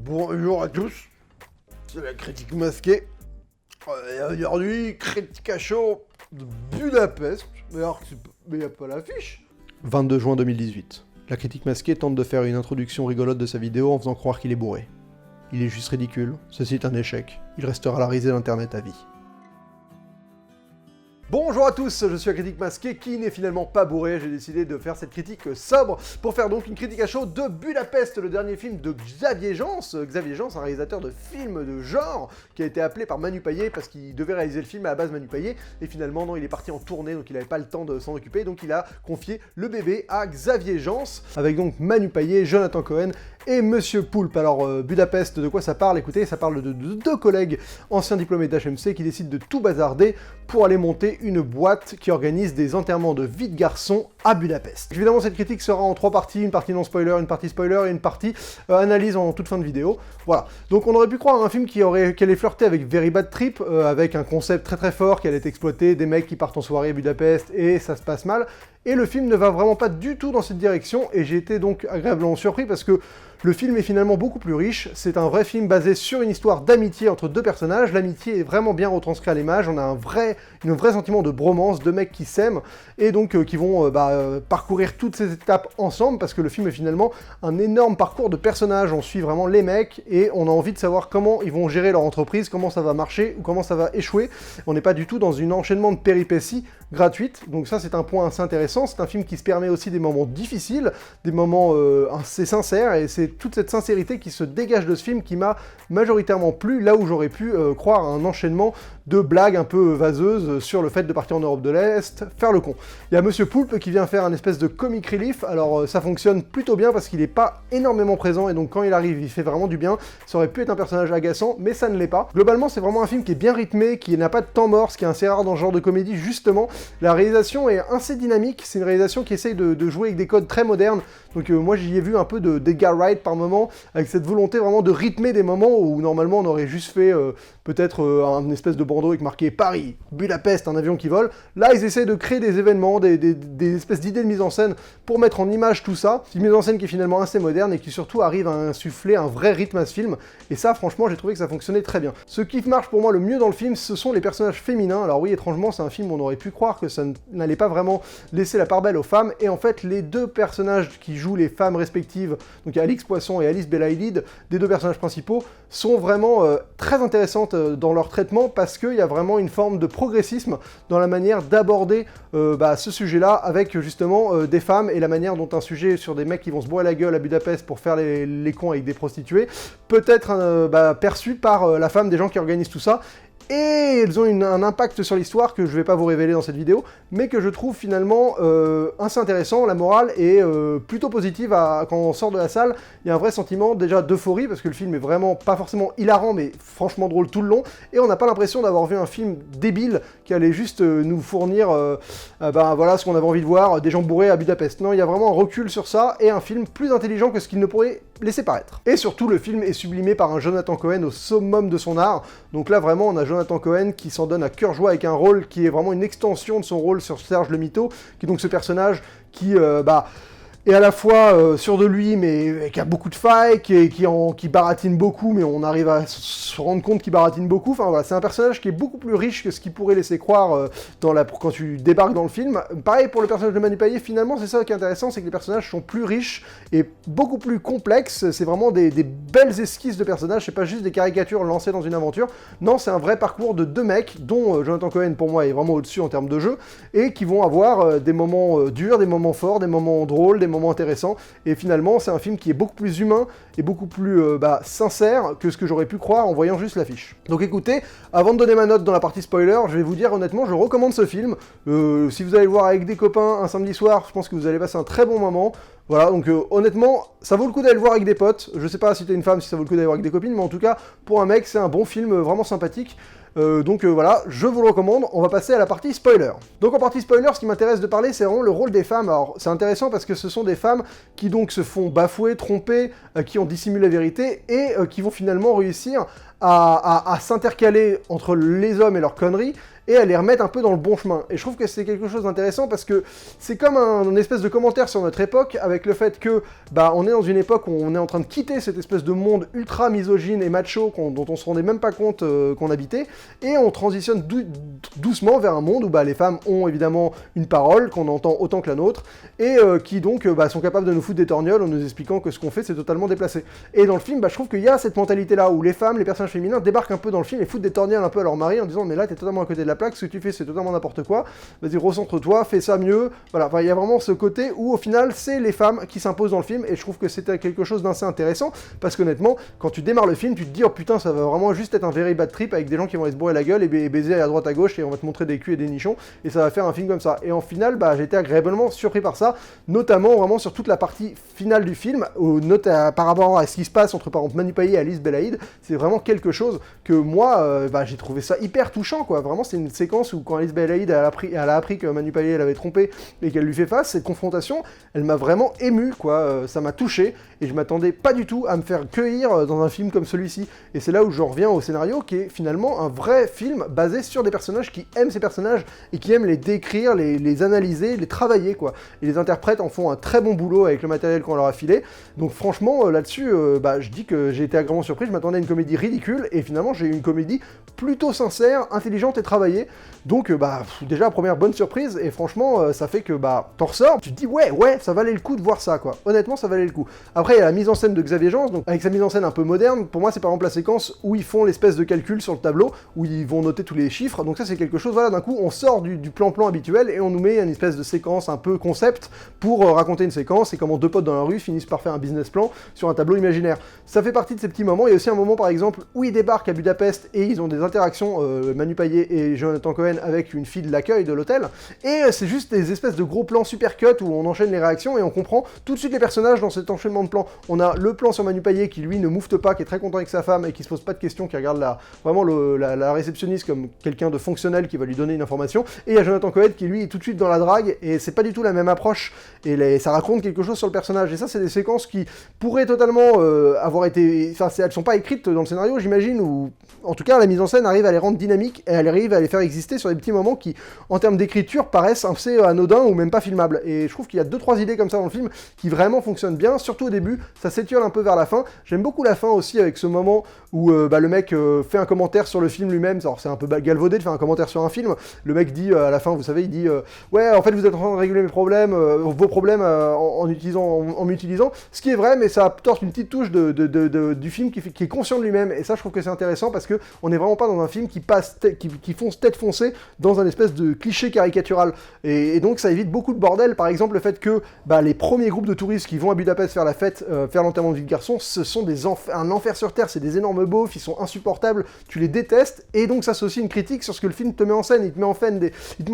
Bonjour à tous, c'est la critique masquée. Et aujourd'hui, critique à chaud de Budapest. Mais alors, mais y a pas l'affiche. 22 juin 2018. La critique masquée tente de faire une introduction rigolote de sa vidéo en faisant croire qu'il est bourré. Il est juste ridicule, ceci est un échec. Il restera la risée d'internet à vie. Bonjour à tous, je suis la critique masquée qui n'est finalement pas bourré. J'ai décidé de faire cette critique sobre pour faire donc une critique à chaud de Budapest, le dernier film de Xavier Jans. Xavier Jans, un réalisateur de films de genre qui a été appelé par Manu Payet parce qu'il devait réaliser le film à la base Manu Payet et finalement non, il est parti en tournée donc il n'avait pas le temps de s'en occuper, donc il a confié le bébé à Xavier Jans avec donc Manu Payet, Jonathan Cohen et Monsieur Poulpe. Alors Budapest, de quoi ça parle? Écoutez, ça parle de deux collègues anciens diplômés d'HMC qui décident de tout bazarder pour aller monter une boîte qui organise des enterrements de vie de garçons à Budapest. Évidemment, cette critique sera en trois parties, une partie non spoiler, une partie spoiler et une partie analyse en toute fin de vidéo. Voilà. Donc on aurait pu croire un film qui allait flirter avec Very Bad Trip, avec un concept très fort qui allait exploiter des mecs qui partent en soirée à Budapest et ça se passe mal. Et le film ne va vraiment pas du tout dans cette direction, et j'ai été donc agréablement surpris parce que le film est finalement beaucoup plus riche. C'est un vrai film basé sur une histoire d'amitié entre deux personnages. L'amitié est vraiment bien retranscrite à l'image. On a un vrai sentiment de bromance, de mecs qui s'aiment, et donc qui vont parcourir toutes ces étapes ensemble, parce que le film est finalement un énorme parcours de personnages. On suit vraiment les mecs, et on a envie de savoir comment ils vont gérer leur entreprise, comment ça va marcher, ou comment ça va échouer. On n'est pas du tout dans un enchaînement de péripéties gratuites, donc ça c'est un point assez intéressant. C'est un film qui se permet aussi des moments difficiles, des moments assez sincères, et c'est toute cette sincérité qui se dégage de ce film qui m'a majoritairement plu, là où j'aurais pu croire à un enchaînement de blagues un peu vaseuses sur le fait de partir en Europe de l'Est, faire le con. Il y a Monsieur Poulpe qui vient faire un espèce de comic relief, alors ça fonctionne plutôt bien parce qu'il n'est pas énormément présent, et donc quand il arrive, il fait vraiment du bien. Ça aurait pu être un personnage agaçant, mais ça ne l'est pas. Globalement, c'est vraiment un film qui est bien rythmé, qui n'a pas de temps mort, ce qui est assez rare dans ce genre de comédie, justement. La réalisation est assez dynamique, c'est une réalisation qui essaye de jouer avec des codes très modernes, donc moi j'y ai vu un peu d'Edgar Wright par moment, avec cette volonté vraiment de rythmer des moments où normalement on aurait juste fait peut-être un espèce de bandeau avec marqué Paris, Budapest, un avion qui vole. Là ils essayent de créer des événements, des espèces d'idées de mise en scène pour mettre en image tout ça, une mise en scène qui est finalement assez moderne et qui surtout arrive à insuffler un vrai rythme à ce film, et ça franchement j'ai trouvé que ça fonctionnait très bien. Ce qui marche pour moi le mieux dans le film, ce sont les personnages féminins. Alors oui, étrangement c'est un film où on aurait pu croire que ça n'allait pas vraiment laisser la part belle aux femmes, et en fait les deux personnages qui jouent les femmes respectives, donc Alix Poisson et Alice Belaïlid, des deux personnages principaux, sont vraiment très intéressantes dans leur traitement, parce qu'il y a vraiment une forme de progressisme dans la manière d'aborder ce sujet-là, avec justement des femmes, et la manière dont un sujet sur des mecs qui vont se bourrer la gueule à Budapest pour faire les cons avec des prostituées peut être perçu par la femme des gens qui organisent tout ça. Et elles ont un impact sur l'histoire que je vais pas vous révéler dans cette vidéo, mais que je trouve finalement assez intéressant. La morale est plutôt positive. Quand on sort de la salle, il y a un vrai sentiment déjà d'euphorie, parce que le film est vraiment pas forcément hilarant, mais franchement drôle tout le long, et on n'a pas l'impression d'avoir vu un film débile qui allait juste nous fournir voilà ce qu'on avait envie de voir, des gens bourrés à Budapest. Non, il y a vraiment un recul sur ça, et un film plus intelligent que ce qu'il ne pourrait laisser paraître. Et surtout, le film est sublimé par un Jonathan Cohen au summum de son art. Donc là, vraiment, on a Jonathan Cohen qui s'en donne à cœur joie avec un rôle qui est vraiment une extension de son rôle sur Serge le Mito, qui est donc ce personnage qui est à la fois sûr de lui, mais qui a beaucoup de failles, qui baratine beaucoup, mais on arrive à se rendre compte qu'il baratine beaucoup. Enfin voilà, c'est un personnage qui est beaucoup plus riche que ce qu'il pourrait laisser croire quand tu débarques dans le film. Pareil pour le personnage de Manu Payet, finalement, c'est ça qui est intéressant, c'est que les personnages sont plus riches et beaucoup plus complexes. C'est vraiment des belles esquisses de personnages, c'est pas juste des caricatures lancées dans une aventure. Non, c'est un vrai parcours de deux mecs, dont Jonathan Cohen, pour moi, est vraiment au-dessus en termes de jeu, et qui vont avoir des moments durs, des moments forts, des moments drôles, des moments intéressants, et finalement c'est un film qui est beaucoup plus humain et beaucoup plus sincère que ce que j'aurais pu croire en voyant juste l'affiche. Donc écoutez, avant de donner ma note dans la partie spoiler, je vais vous dire honnêtement, je recommande ce film. Si vous allez le voir avec des copains un samedi soir, je pense que vous allez passer un très bon moment. Voilà, donc honnêtement, ça vaut le coup d'aller le voir avec des potes. Je sais pas si t'es une femme, si ça vaut le coup d'aller voir avec des copines, mais en tout cas, pour un mec, c'est un bon film vraiment sympathique. Voilà, je vous le recommande. On va passer à la partie spoiler. Donc en partie spoiler, ce qui m'intéresse de parler, c'est vraiment le rôle des femmes. Alors c'est intéressant parce que ce sont des femmes qui donc se font bafouer, tromper, qui ont dissimulé la vérité, et qui vont finalement réussir à s'intercaler entre les hommes et leurs conneries, et à les remettre un peu dans le bon chemin. Et je trouve que c'est quelque chose d'intéressant parce que c'est comme un espèce de commentaire sur notre époque, avec le fait que on est dans une époque où on est en train de quitter cette espèce de monde ultra misogyne et macho dont on se rendait même pas compte qu'on habitait, et on transitionne doucement vers un monde où les femmes ont évidemment une parole qu'on entend autant que la nôtre, et qui donc sont capables de nous foutre des torgnoles en nous expliquant que ce qu'on fait c'est totalement déplacé. Et dans le film, je trouve qu'il y a cette mentalité là où les femmes, les personnages féminins débarquent un peu dans le film et foutent des torgnoles un peu à leur mari en disant mais là t'es totalement à côté de la plaque, ce que tu fais c'est totalement n'importe quoi, vas-y recentre-toi, fais ça mieux, voilà, il y a vraiment ce côté où au final c'est les femmes qui s'imposent dans le film, et je trouve que c'était quelque chose d'assez intéressant, parce qu'honnêtement, quand tu démarres le film, tu te dis oh putain ça va vraiment juste être un very bad trip avec des gens qui vont aller se bourrer la gueule et baiser à droite à gauche et on va te montrer des culs et des nichons, et ça va faire un film comme ça. Et en final, j'ai été agréablement surpris par ça, notamment vraiment sur toute la partie finale du film, par rapport à ce qui se passe entre par exemple Manu Payet et Alice Belaïd, c'est vraiment quelque chose que moi, j'ai trouvé ça hyper touchant, quoi. Vraiment, c'est une séquence où quand Alice Belaïd elle a appris que Manu Payet l'avait trompé et qu'elle lui fait face, cette confrontation, elle m'a vraiment ému, quoi. Ça m'a touché, et je m'attendais pas du tout à me faire cueillir dans un film comme celui-ci. Et c'est là où j'en reviens au scénario, qui est finalement un vrai film basé sur des personnages qui aiment ces personnages et qui aiment les décrire, les analyser, les travailler, quoi. Et les interprètes en font un très bon boulot avec le matériel qu'on leur a filé. Donc franchement, là-dessus, je dis que j'ai été agréablement surpris. Je m'attendais à une comédie ridicule, et finalement j'ai eu une comédie plutôt sincère, intelligente et travaillée. Donc déjà première bonne surprise, et franchement ça fait que t'en ressors, tu te dis ouais, ça valait le coup de voir ça, quoi. Honnêtement ça valait le coup. Après il y a la mise en scène de Xavier Gens, donc avec sa mise en scène un peu moderne, pour moi c'est par exemple la séquence où ils font l'espèce de calcul sur le tableau, où ils vont noter tous les chiffres, donc ça c'est quelque chose, voilà, d'un coup on sort du plan-plan habituel et on nous met une espèce de séquence un peu concept pour raconter une séquence, et comment deux potes dans la rue finissent par faire un business plan sur un tableau imaginaire. Ça fait partie de ces petits moments. Il y a aussi un moment par exemple où ils débarquent à Budapest et ils ont des interactions, Manu Payet et Jonathan Cohen, avec une fille de l'accueil de l'hôtel, et c'est juste des espèces de gros plans super cut où on enchaîne les réactions et on comprend tout de suite les personnages dans cet enchaînement de plans. On a le plan sur Manu Payet qui lui ne moufte pas, qui est très content avec sa femme et qui se pose pas de questions, qui regarde la réceptionniste comme quelqu'un de fonctionnel qui va lui donner une information, et il y a Jonathan Cohen qui lui est tout de suite dans la drague, et c'est pas du tout la même approche, et ça raconte quelque chose sur le personnage. Et ça c'est des séquences qui pourraient totalement avoir été... Enfin elles sont pas écrites dans le scénario j'imagine, ou en tout cas la mise en scène arrive à les rendre dynamiques, et elle arrive à les faire exister sur des petits moments qui, en termes d'écriture, paraissent assez anodins ou même pas filmables. Et je trouve qu'il y a 2-3 idées comme ça dans le film qui vraiment fonctionnent bien, surtout au début, ça s'étiole un peu vers la fin. J'aime beaucoup la fin aussi, avec ce moment où le mec fait un commentaire sur le film lui-même. Alors c'est un peu galvaudé de faire un commentaire sur un film. Le mec dit à la fin, vous savez, il dit ouais, en fait vous êtes en train de régler mes problèmes, vos problèmes en m'utilisant, ce qui est vrai, mais ça apporte une petite touche du film qui est conscient de lui-même. Et ça je trouve que c'est intéressant, parce que on n'est vraiment pas dans un film qui fonce tête foncée dans un espèce de cliché caricatural, et donc ça évite beaucoup de bordel. Par exemple le fait que les premiers groupes de touristes qui vont à Budapest faire la fête, faire l'enterrement de vie de garçon, ce sont un enfer sur terre, c'est des énormes beaufs, ils sont insupportables, tu les détestes, et donc ça c'est aussi une critique sur ce que le film te met en scène. Il te met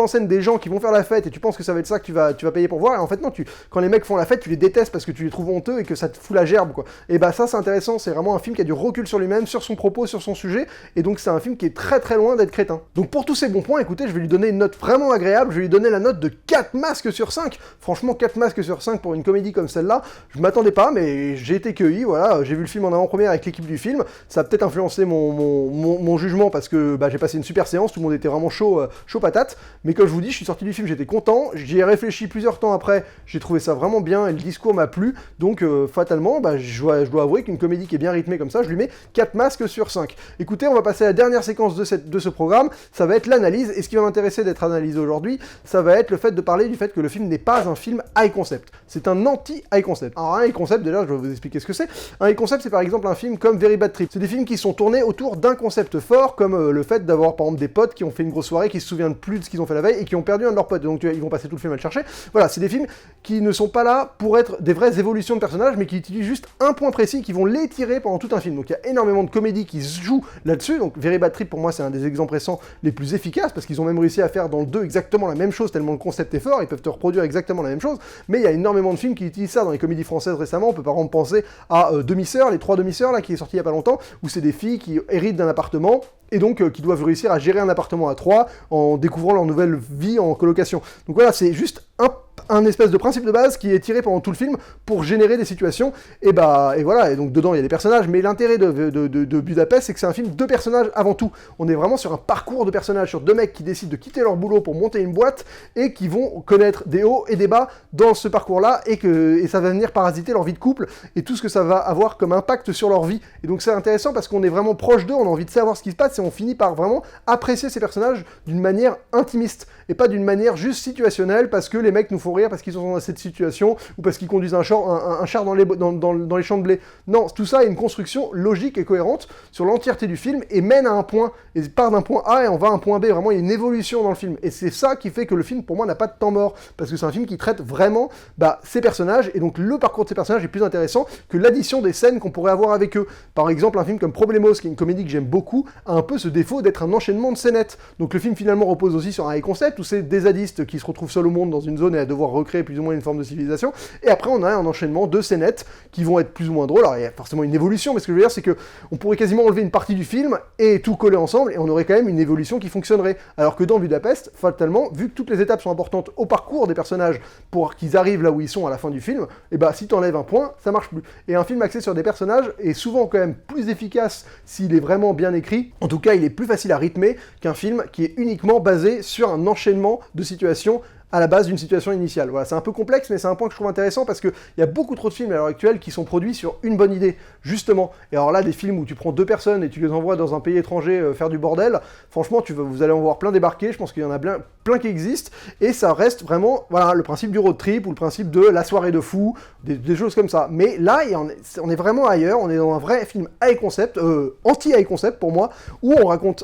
en scène des gens qui vont faire la fête, et tu penses que ça va être ça que tu vas payer pour voir, et en fait non, quand les mecs font la fête, tu les détestes parce que tu les trouves honteux et que ça te fout la gerbe, quoi. Et ça c'est intéressant, c'est vraiment un film qui a du recul sur lui-même, sur son propos, sur son sujet, et donc c'est un film qui est très très loin d'être crétin. Donc pour tous ces bons points, écoutez, je vais lui donner une note vraiment agréable, je vais lui donner la note de 4 masques sur 5. Franchement 4 masques sur 5 pour une comédie comme celle-là, je m'attendais pas, mais j'ai été cueilli, voilà. J'ai vu le film en avant-première avec l'équipe du film, ça a peut-être influencé mon jugement, parce que j'ai passé une super séance, tout le monde était vraiment chaud patate, mais comme je vous dis, je suis sorti du film, j'étais content, j'y ai réfléchi plusieurs temps après, j'ai trouvé ça vraiment bien, et le discours m'a plu, donc fatalement, je dois avouer qu'une comédie qui est bien rythmée comme ça, je lui mets 4 masques sur 5. Écoutez, on va passer à la dernière séquence de ce programme, ça va être l'analyse, et ce qui va m'intéresser d'être analysé aujourd'hui, ça va être le fait de parler du fait que le film n'est pas un film high concept, c'est un anti-high concept. Alors un high concept, déjà je vais vous expliquer ce que c'est. Un high concept, c'est par exemple un film comme Very Bad Trip, c'est des films qui sont tournés autour d'un concept fort, comme le fait d'avoir par exemple des potes qui ont fait une grosse soirée, qui se souviennent plus de ce qu'ils ont fait la veille, et qui ont perdu un de leurs potes, donc ils vont passer tout le film à le chercher. Voilà, c'est des films qui ne sont pas là pour être des vraies évolutions de personnages, mais qui utilisent juste un point précis, qui vont l'étirer pendant tout un film. Donc il y a énormément de comédies qui se jouent là-dessus, donc Very Bad Trip pour moi c'est un des exemples récents les plus efficaces, parce qu'ils ont même réussi à faire dans le 2 exactement la même chose, tellement le concept est fort, ils peuvent te reproduire exactement la même chose, mais il y a énormément de films qui utilisent ça dans les comédies françaises récemment. On peut par exemple penser à Demi-sœurs, les 3 demi-sœurs là, qui est sorti il y a pas longtemps, où c'est des filles qui héritent d'un appartement, et donc qui doivent réussir à gérer un appartement à 3 en découvrant leur nouvelle vie en colocation. Donc voilà, c'est juste un un espèce de principe de base qui est tiré pendant tout le film pour générer des situations, et voilà, et donc dedans il y a des personnages, mais l'intérêt de Budapest, c'est que c'est un film de personnages avant tout. On est vraiment sur un parcours de personnages, sur deux mecs qui décident de quitter leur boulot pour monter une boîte, et qui vont connaître des hauts et des bas dans ce parcours-là, et ça va venir parasiter leur vie de couple, et tout ce que ça va avoir comme impact sur leur vie. Et donc c'est intéressant parce qu'on est vraiment proche d'eux, on a envie de savoir ce qui se passe, et on finit par vraiment apprécier ces personnages d'une manière intimiste, et pas d'une manière juste situationnelle, parce que les mecs nous font rire, parce qu'ils sont dans cette situation, ou parce qu'ils conduisent un char dans les champs de blé. Non, tout ça est une construction logique et cohérente sur l'entièreté du film, et mène à un point, et part d'un point A et on va à un point B. Vraiment, il y a une évolution dans le film, et c'est ça qui fait que le film, pour moi, n'a pas de temps mort, parce que c'est un film qui traite vraiment ces personnages, et donc le parcours de ces personnages est plus intéressant que l'addition des scènes qu'on pourrait avoir avec eux. Par exemple, un film comme Problemos, qui est une comédie que j'aime beaucoup, a un peu ce défaut d'être un enchaînement de scénettes. Donc le film finalement repose aussi sur un high concept, où c'est des zadistes qui se retrouvent seuls au monde dans une zone et à devoir recréer plus ou moins une forme de civilisation, et après on a un enchaînement de scénettes qui vont être plus ou moins drôles. Alors il y a forcément une évolution, mais ce que je veux dire c'est que on pourrait quasiment enlever une partie du film et tout coller ensemble, et on aurait quand même une évolution qui fonctionnerait. Alors que dans Budapest, fatalement, vu que toutes les étapes sont importantes au parcours des personnages pour qu'ils arrivent là où ils sont à la fin du film, et si t'enlèves un point, ça marche plus. Et un film axé sur des personnages est souvent quand même plus efficace s'il est vraiment bien écrit. En tout cas, il est plus facile à rythmer qu'un film qui est uniquement basé sur un enchaînement de situations à la base d'une situation initiale. Voilà, c'est un peu complexe, mais c'est un point que je trouve intéressant, parce qu'il y a beaucoup trop de films à l'heure actuelle qui sont produits sur une bonne idée, justement. Et alors là, des films où tu prends deux personnes et tu les envoies dans un pays étranger faire du bordel, franchement, vous allez en voir plein débarquer, je pense qu'il y en a plein qui existent, et ça reste vraiment, voilà, le principe du road trip, ou le principe de la soirée de fou, des choses comme ça. Mais là, on est vraiment ailleurs, on est dans un vrai film high concept, anti-high concept pour moi, où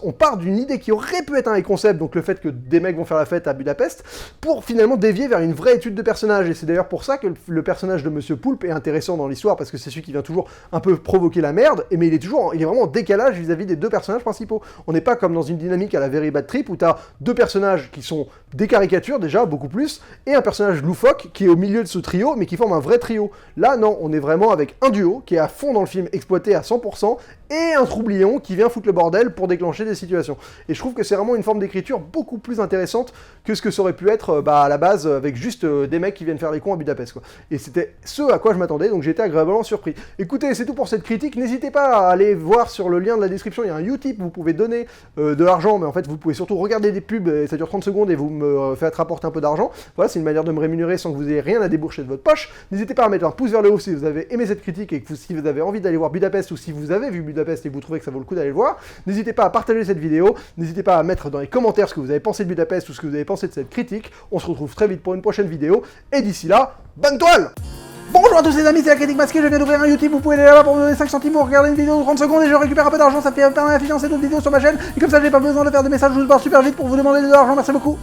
on part d'une idée qui aurait pu être un high concept, donc le fait que des mecs vont faire la fête à Budapest, pour finalement dévier vers une vraie étude de personnage. Et c'est d'ailleurs pour ça que le personnage de Monsieur Poulpe est intéressant dans l'histoire, parce que c'est celui qui vient toujours un peu provoquer la merde, mais il est vraiment en décalage vis-à-vis des deux personnages principaux. On n'est pas comme dans une dynamique à la Very Bad Trip, où t'as deux personnages qui sont des caricatures déjà, beaucoup plus, et un personnage loufoque qui est au milieu de ce trio, mais qui forme un vrai trio. Là, non, on est vraiment avec un duo qui est à fond dans le film, exploité à 100%, et un troublion qui vient foutre le bordel pour déclencher des situations. Et je trouve que c'est vraiment une forme d'écriture beaucoup plus intéressante que ce que ça aurait pu être à la base avec juste des mecs qui viennent faire les cons à Budapest, quoi. Et c'était ce à quoi je m'attendais, donc j'ai été agréablement surpris. Écoutez, c'est tout pour cette critique, n'hésitez pas à aller voir sur le lien de la description, il y a un Utip où vous pouvez donner de l'argent, mais en fait vous pouvez surtout regarder des pubs, et ça dure 30 secondes et vous me faites rapporter un peu d'argent. Voilà, c'est une manière de me rémunérer sans que vous ayez rien à débourser de votre poche. N'hésitez pas à mettre un pouce vers le haut si vous avez aimé cette critique, et que si vous avez envie d'aller voir Budapest, ou si vous avez vu Budapest et que vous trouvez que ça vaut le coup d'aller le voir. N'hésitez pas à partager cette vidéo, n'hésitez pas à mettre dans les commentaires ce que vous avez pensé de Budapest, ou ce que vous avez pensé de cette critique. On se retrouve très vite pour une prochaine vidéo, et d'ici là, bonne toile! Bonjour à tous les amis, c'est la critique masquée, je viens d'ouvrir un YouTube, vous pouvez aller là-bas pour me donner 5 centimes pour regarder une vidéo de 30 secondes et je récupère un peu d'argent, ça fait permettre à financer d'autres vidéos sur ma chaîne, et comme ça j'ai pas besoin de faire des messages, je vous parle super vite pour vous demander de l'argent, merci beaucoup.